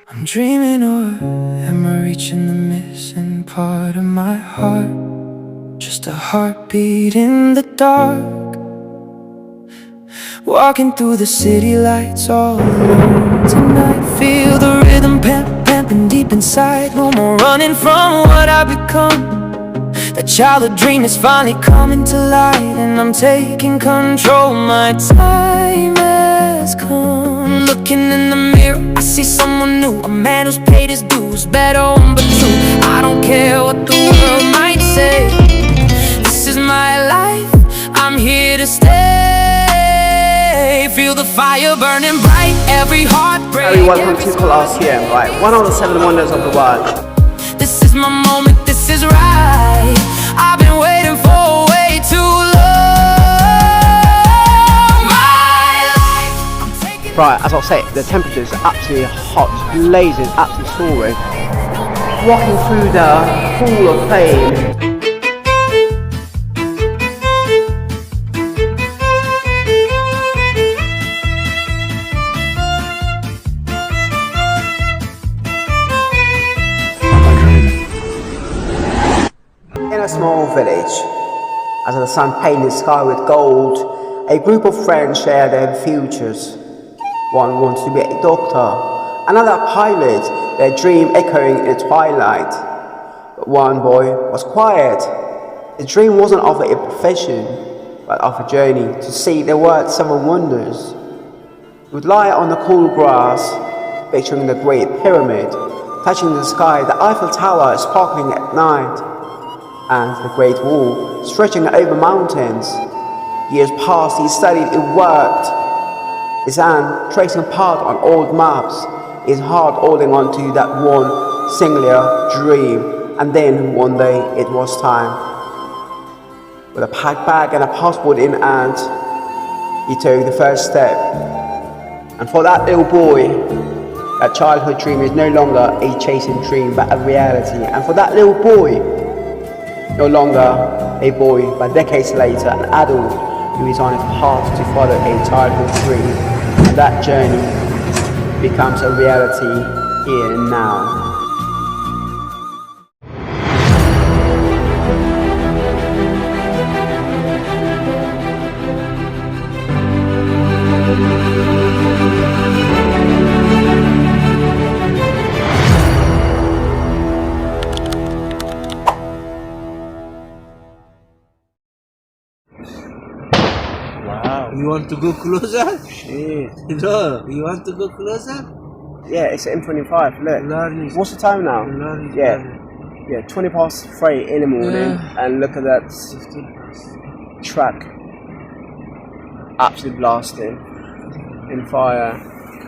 I'm dreaming, or am I reaching the missing part of my heart? Just a heartbeat in the dark, walking through the city lights all alone tonight. Feel the rhythm pumping deep inside. No more running from what I've become. The childhood dream is finally coming to light, and I'm taking control. My time has come. Looking in the mirror, I see someone new, a man who's paid his dues, better on but true. I don't care what the world might say. This is my life, I'm here to stay. Feel the fire burning bright, every heartbreak. Hey, welcome to Colosseum, right? One of the 7 wonders of the world. This is my moment, this is right. I've been waiting for way too long. My life, I'm taking. Right, as I'll say, the temperature is absolutely hot, blazing, absolutely soaring. Walking through the pool of fame. In a small village, as the sun painted the sky with gold, a group of friends share their futures. One wants to be a doctor, another a pilot, their dream echoing in the twilight. But one boy was quiet. His dream wasn't of a profession, but of a journey to see the world's 7 wonders. He would lie on the cool grass, picturing the Great Pyramid, touching the sky, the Eiffel Tower sparkling at night, and the Great Wall stretching over mountains. Years passed, he studied, he worked, his hand tracing path on old maps, his heart holding on to that one singular dream. And then one day it was time. With a packed bag and a passport in hand, he took the first step. And for that little boy, that childhood dream is no longer a chasing dream but a reality. And for that little boy, no longer a boy, but decades later, an adult who is on his path to follow a childhood dream. And that journey becomes a reality here and now. Wow. You want to go closer? Shit. No, you want to go closer? Yeah, it's M25, look. What's the time now? Yeah, 20 past 3 in the morning, and look at that truck. Absolutely blasting in fire.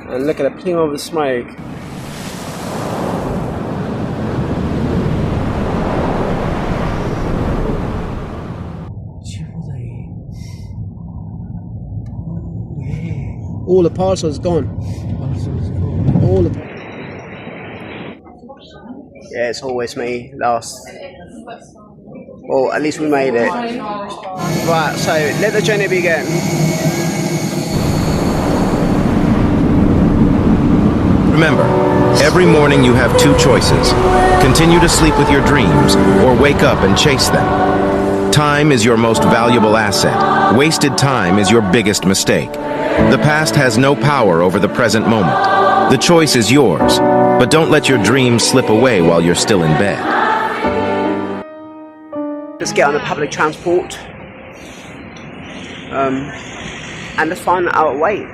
And look at the plume of the smoke. All the parcels gone. All the. Yeah, it's always me last. Well, at least we made it. Right, so let the journey begin. Remember, every morning you have 2 choices. Continue to sleep with your dreams, or wake up and chase them. Time is your most valuable asset. Wasted time is your biggest mistake. The past has no power over the present moment. The choice is yours, but don't let your dreams slip away while you're still in bed. Let's get on the public transport and let's find our way.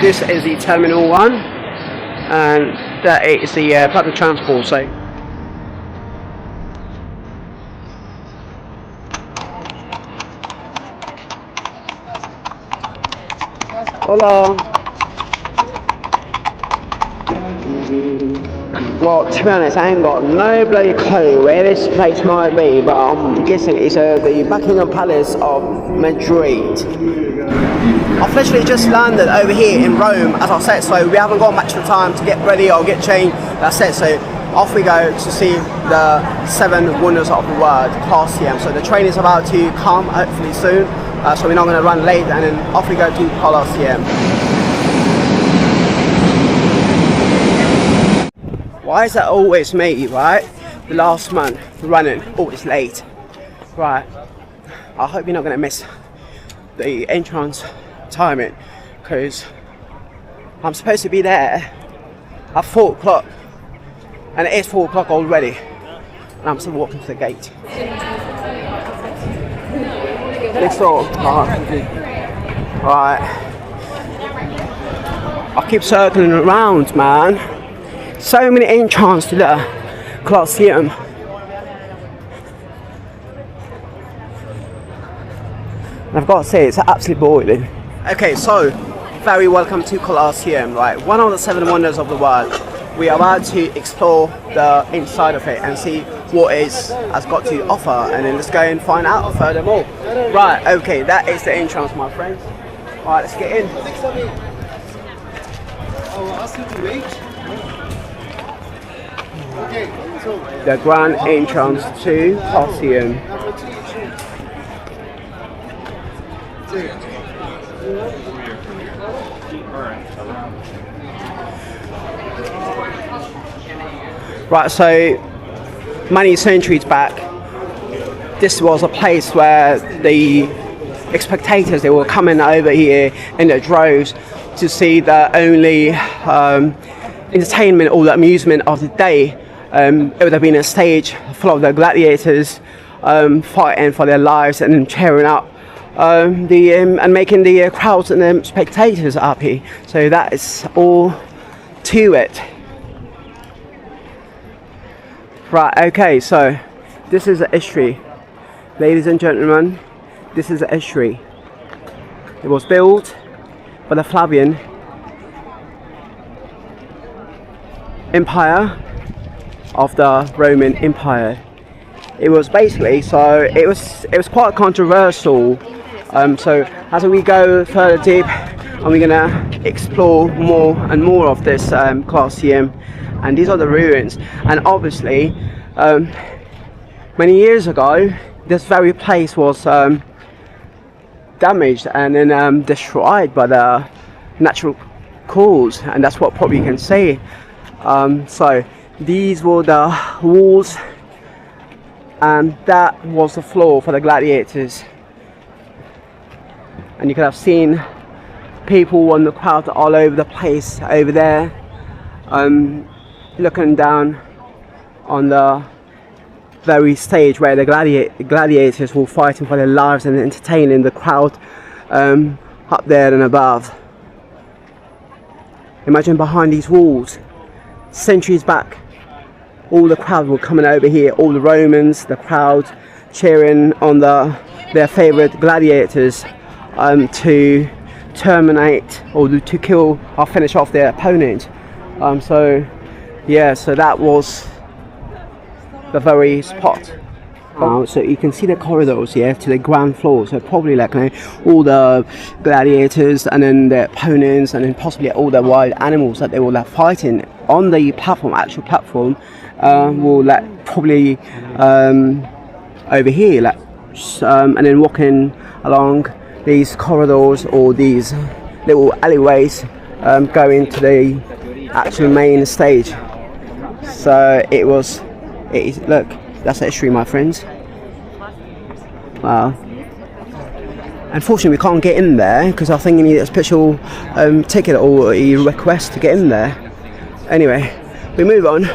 This is the Terminal 1 and that is the public transport, so Hola. Well, to be honest, I ain't got no bloody clue where this place might be, but I'm guessing it's the Buckingham Palace of Madrid. I've literally just landed over here in Rome, as I said, so we haven't got much of time to get ready or get changed. That's it, so off we go to see the 7 wonders of the world, Colosseum. So the train is about to come, hopefully soon. So we're not going to run late, and then off we go to Colosseum. Why is that always me, right? The last man running, always late. Right, I hope you're not gonna miss the entrance timing, because I'm supposed to be there at 4 o'clock, and it is 4 o'clock already, and I'm still walking to the gate. Next door, right. I keep circling around, man. So many entrances to the Colosseum. And I've got to say, it's absolutely boiling. Okay, so very welcome to Colosseum, right? One of the 7 wonders of the world. We are about to explore the inside of it and see what has got to offer, and then let's go and find out furthermore. Right, okay, that is the entrance, my friends. Alright, let's get in. The grand entrance to Colosseum. Right, so many centuries back, this was a place where the spectators, they were coming over here in their droves to see the only entertainment or the amusement of the day. It would have been a stage full of the gladiators fighting for their lives and cheering up and making the crowds and the spectators happy. So that is all to it. Right, okay, so this is the history. Ladies and gentlemen, this is the history. It was built by the Flavian Empire of the Roman Empire. It was basically, so it was quite controversial. So as we go further deep, and we're gonna explore more and more of this Colosseum, and these are the ruins. And obviously, many years ago, this very place was damaged and then destroyed by the natural cause, and that's what probably you can say. So these were the walls, and that was the floor for the gladiators. And you could have seen people on the crowd all over the place over there, looking down on the very stage where the gladiators were fighting for their lives and entertaining the crowd up there and above. Imagine behind these walls, centuries back, all the crowd were coming over here, all the Romans, the crowd cheering on their favourite gladiators to terminate or to kill or finish off their opponent. So yeah, so that was the very spot. So you can see the corridors here to the ground floor, so probably like, you know, all the gladiators and then their opponents and then possibly all the wild animals that they were like fighting on the platform, actual platform, will like probably over here, like and then walking along these corridors or these little alleyways, going to the actual main stage. So it is, look, that's the history, my friends. Wow. Unfortunately, we can't get in there because I think you need a special ticket or a request to get in there. Anyway, we move on.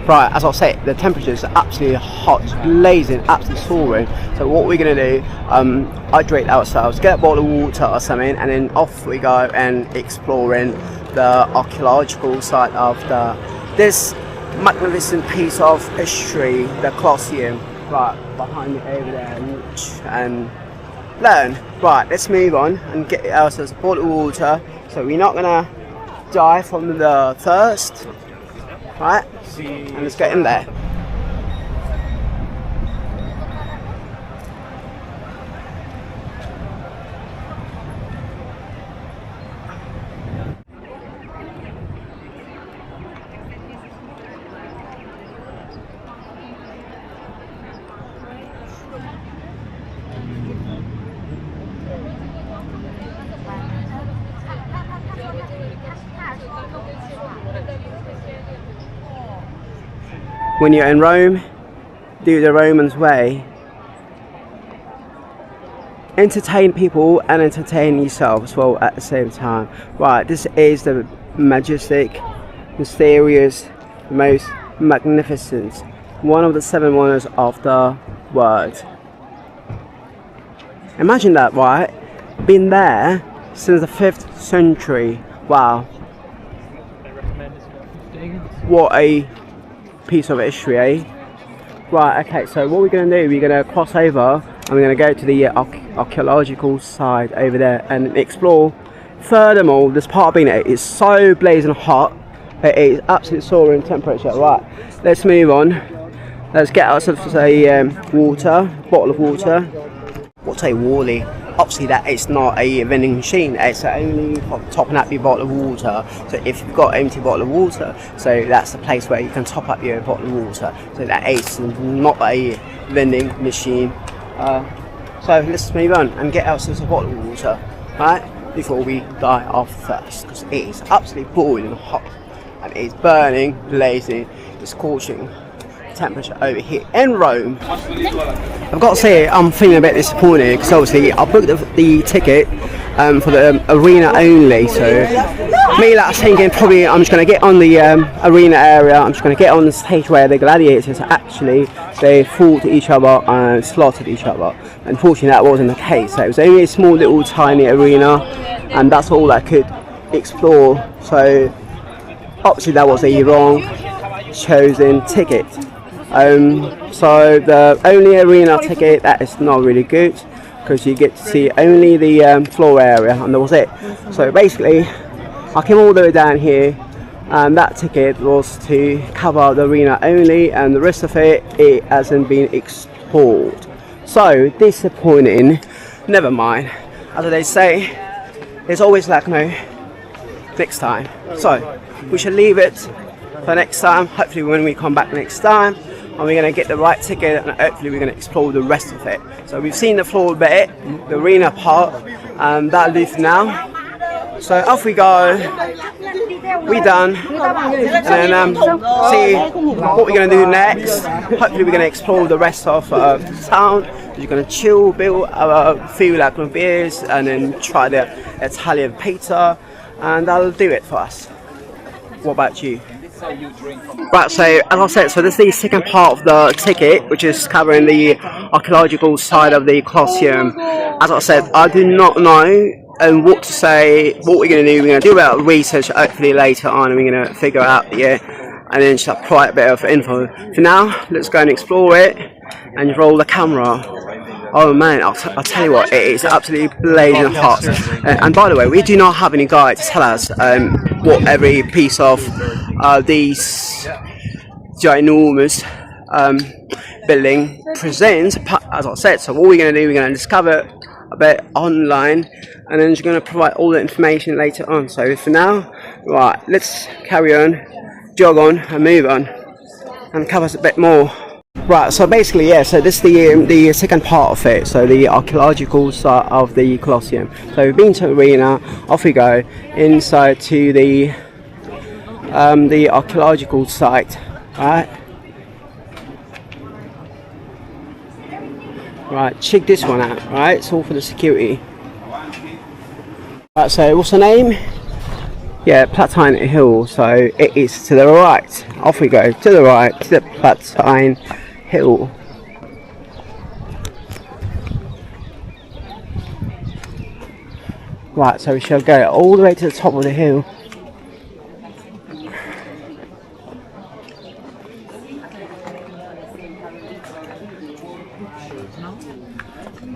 Right, as I said, the temperature is absolutely hot, blazing, absolutely soaring. So what we're going to do, hydrate ourselves, get a bottle of water or something, and then off we go and exploring the archaeological side of this magnificent piece of history, the Colosseum. Right, behind me over there, and learn. Right, let's move on and get ourselves a bottle of water. So we're not going to die from the thirst, right? And let's get in there. When you're in Rome, do the Romans way. Entertain people and entertain yourself as well at the same time. Right, this is the majestic, mysterious, most magnificent, one of the 7 wonders of the world. Imagine that, right? Been there since the 5th century. Wow. What a piece of history, eh? Right, okay, so what we're going to do, we're going to cross over and we're going to go to the archaeological side over there and explore. Furthermore, this part of being it is so blazing hot, it is absolutely soaring temperature. Right, let's move on. Let's get ourselves a bottle of water. What's a Wally? Obviously that is not a vending machine, it's only for topping up your bottle of water. So if you've got an empty bottle of water, so that's the place where you can top up your bottle of water. So that is not a vending machine. So let's move on and get ourselves a bottle of water, right, before we die of thirst, because it is absolutely boiling hot and it's burning, blazing, it's scorching temperature over here in Rome. I've got to say I'm feeling a bit disappointed because obviously I booked the ticket for the arena only, so me like thinking probably I'm just going to get on the arena area, I'm just going to get on the stage where the gladiators actually they fought each other and slaughtered each other. Unfortunately that wasn't the case, so it was only a small little tiny arena and that's all I could explore, so obviously that was a wrong chosen ticket. So the only arena ticket that is not really good because you get to see only the floor area and that was it. So basically I came all the way down here and that ticket was to cover the arena only and the rest of it hasn't been explored. So disappointing, never mind. As they say, it's always like no next time. So we should leave it for next time. Hopefully when we come back next time and we're going to get the right ticket and hopefully we're going to explore the rest of it. So we've seen the floor bit, the arena part, and that'll do for now. So off we go, we're done, and then see what we're going to do next. Hopefully we're going to explore the rest of the town. We're going to chill, build a few like beers and then try the Italian pizza, and that'll do it for us. What about you? Right, so as I said, so this is the second part of the ticket, which is covering the archaeological side of the Colosseum. As I said, I do not know what to say, what we're going to do. We're going to do a bit of research hopefully later on and we're going to figure out and then just provide a bit of info. For now, let's go and explore it and roll the camera. Oh man, I'll tell you what, it is absolutely blazing hot. And by the way, we do not have any guide to tell us what every piece of these ginormous building presents. As I said, so what we're going to do, we're going to discover a bit online and then just going to provide all the information later on. So for now, right, let's carry on, jog on and move on and cover us a bit more. Right, so basically, yeah, so this is the second part of it, so the archaeological side of the Colosseum. So we've been to the arena, off we go, inside to the archaeological site, right? Right, check this one out, right? It's all for the security. Right, so what's the name? Yeah, Platine Hill, so it is to the right. Off we go, to the right, to the Platine Hill. Right, so we shall go all the way to the top of the hill.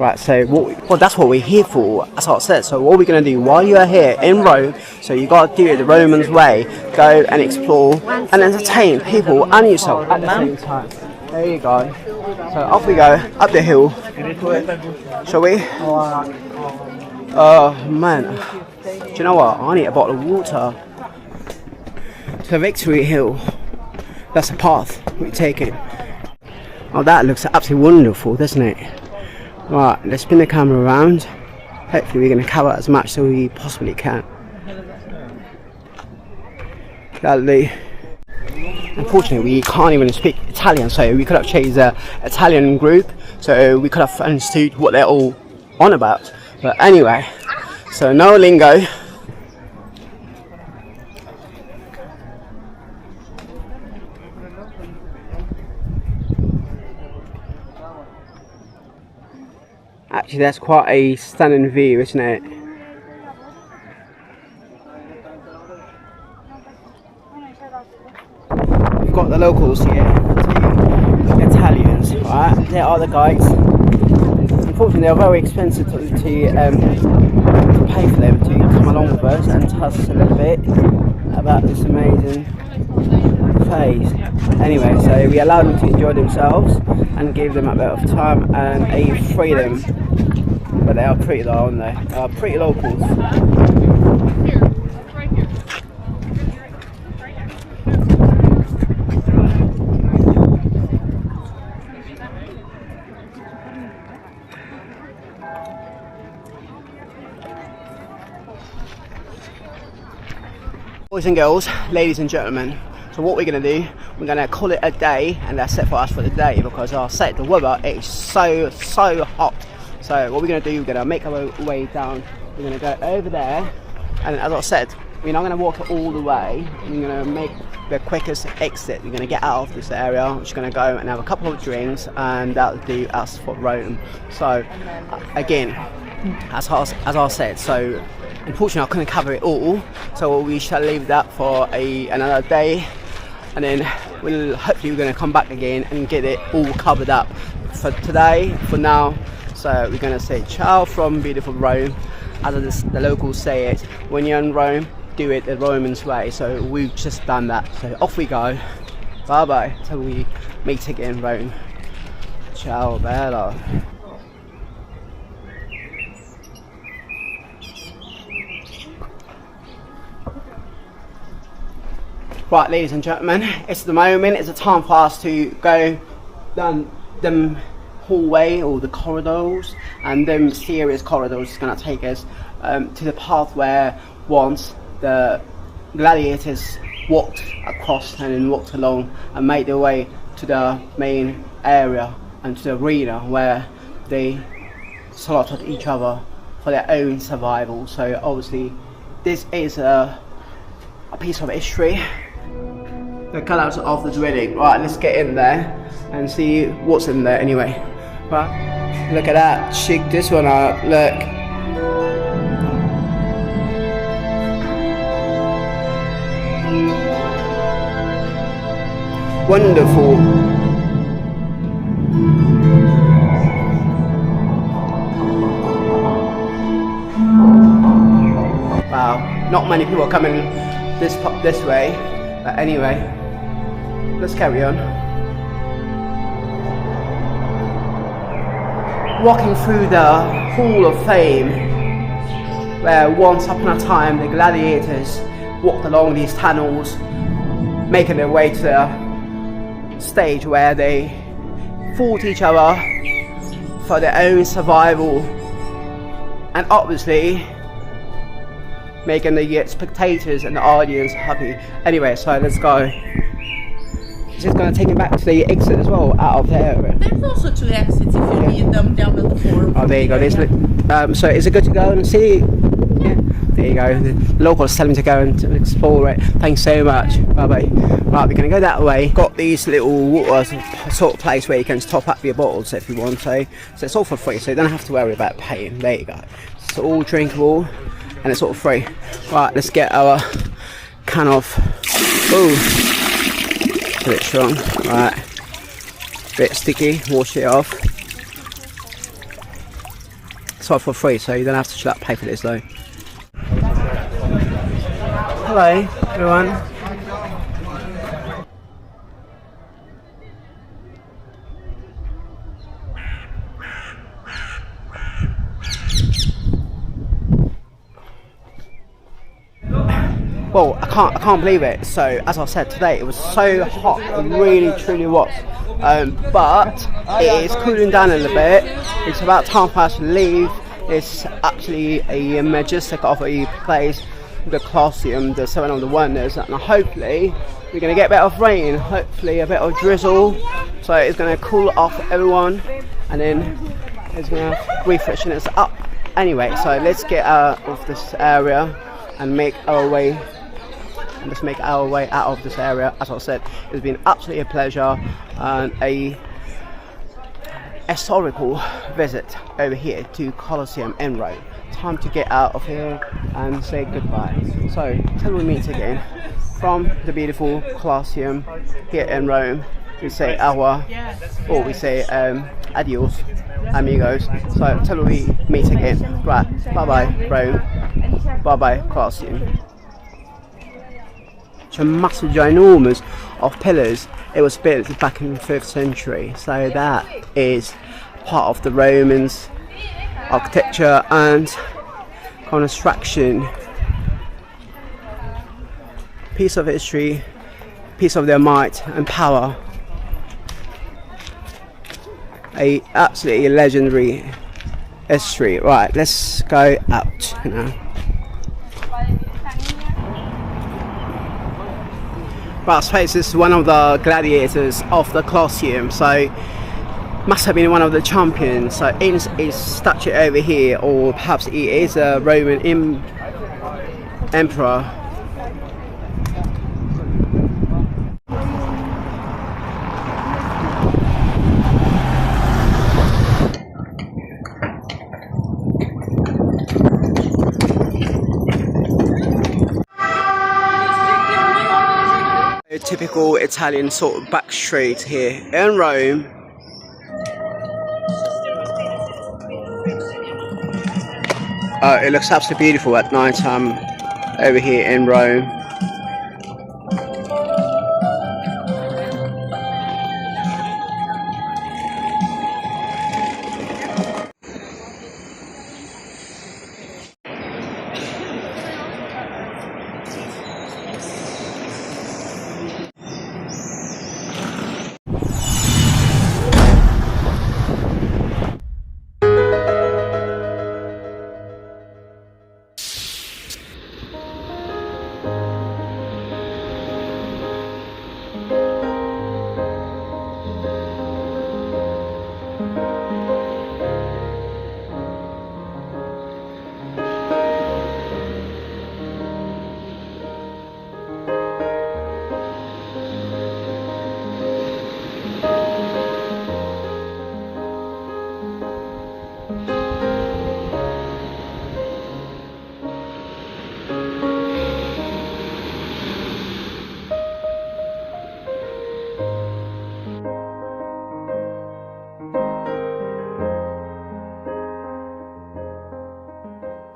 Right, so well, that's what we're here for, as I said. So what we're going to do while you are here in Rome, so you got to do it the Romans way, go and explore and entertain people and yourself at the same time. There you go. So off we go, up the hill. Shall we? Oh man, do you know what? I need a bottle of water. To Victory Hill. That's the path we're taking. Oh, that looks absolutely wonderful, doesn't it? Right, let's spin the camera around. Hopefully we're going to cover as much as we possibly can. Lovely. Unfortunately, we can't even speak Italian, so we could have chased an Italian group, so we could have understood what they're all on about. But anyway, so no lingo. Actually, that's quite a stunning view, isn't it? We've got the locals here, the Italians, right? They are the guides. Unfortunately, they are very expensive to pay for them to come along with us and tell us a little bit about this amazing place. Anyway, so we allowed them to enjoy themselves and gave them a bit of time and a freedom. But they are pretty low, aren't they? They are pretty locals. Boys and girls, ladies and gentlemen, so what we're going to do, we're going to call it a day, and that's it for us for the day, because I said the weather is so hot. So what we're going to do, we're going to make our way down, we're going to go over there, and as I said, we're not going to walk all the way, we're going to make the quickest exit. We're going to get out of this area, we're just going to go and have a couple of drinks, and that'll do us for Rome. So again, as I said, so unfortunately I couldn't cover it all, so we shall leave that for another day, and then hopefully we're going to come back again and get it all covered up for today, for now. So we're going to say ciao from beautiful Rome, as the locals say it, when you're in Rome, do it the Romans way. So we've just done that, so off we go, bye bye till we meet again in Rome. Ciao bella. Right, ladies and gentlemen, it's the moment, it's the time for us to go down them hallway or the corridors, and them serious corridors is going to take us to the path where once the gladiators walked across and then walked along and made their way to the main area and to the arena where they slaughtered each other for their own survival. So obviously this is a piece of history. The cutouts of the dwelling. Right, let's get in there and see what's in there anyway. Right, look at that, check this one out, look. Wonderful. Wow, not many people are coming this way, but anyway, let's carry on. Walking through the Hall of Fame, where once upon a time the gladiators walked along these tunnels, making their way to the stage where they fought each other for their own survival, and obviously making the spectators and the audience happy. Anyway, so let's go. It's just going to take me back to the exit as well, out of the area. There's also two exits if you need them down at the forum. Oh, there you go. So is it good to go and see? Yeah. There you go. The locals tell me to go and to explore it. Thanks so much. Bye bye. Right, we're going to go that way. Got these little water sort of place where you can top up your bottles if you want to. So it's all for free, so you don't have to worry about paying. There you go. It's all drinkable and it's all free. Right, let's get our can of. Ooh. A bit strong, right, bit sticky, wash it off. It's all for free, so you don't have to pay for this though. Hello, everyone. Well, I can't believe it. So, as I said today, it was so hot. It really, truly was. But it is cooling down a little bit. It's about time for us to leave. It's actually a majestic of a place, the Colosseum, the Seven of the Wonders, and hopefully we're gonna get a bit of rain. Hopefully a bit of drizzle. So it's gonna cool off everyone, and then it's gonna refreshen us up. Anyway, so let's get out of this area and make our way. Let's make our way out of this area. As I said, it's been absolutely a pleasure and a historical visit over here to Colosseum in Rome. Time to get out of here and say goodbye. So till we meet again from the beautiful Colosseum here in Rome, we say we say adios, amigos. So till we meet again. Right, bye bye Rome, bye bye Colosseum. A massive ginormous of pillars. It was built back in the 5th century, so that is part of the Romans architecture and construction. Piece of history, piece of their might and power. A absolutely legendary history. Right, let's go out now. Right, I suppose this is one of the gladiators of the Colosseum, so must have been one of the champions. So in his statue over here, or perhaps he is a Roman emperor. A typical Italian sort of back street here in Rome. It looks absolutely beautiful at night time over here in Rome.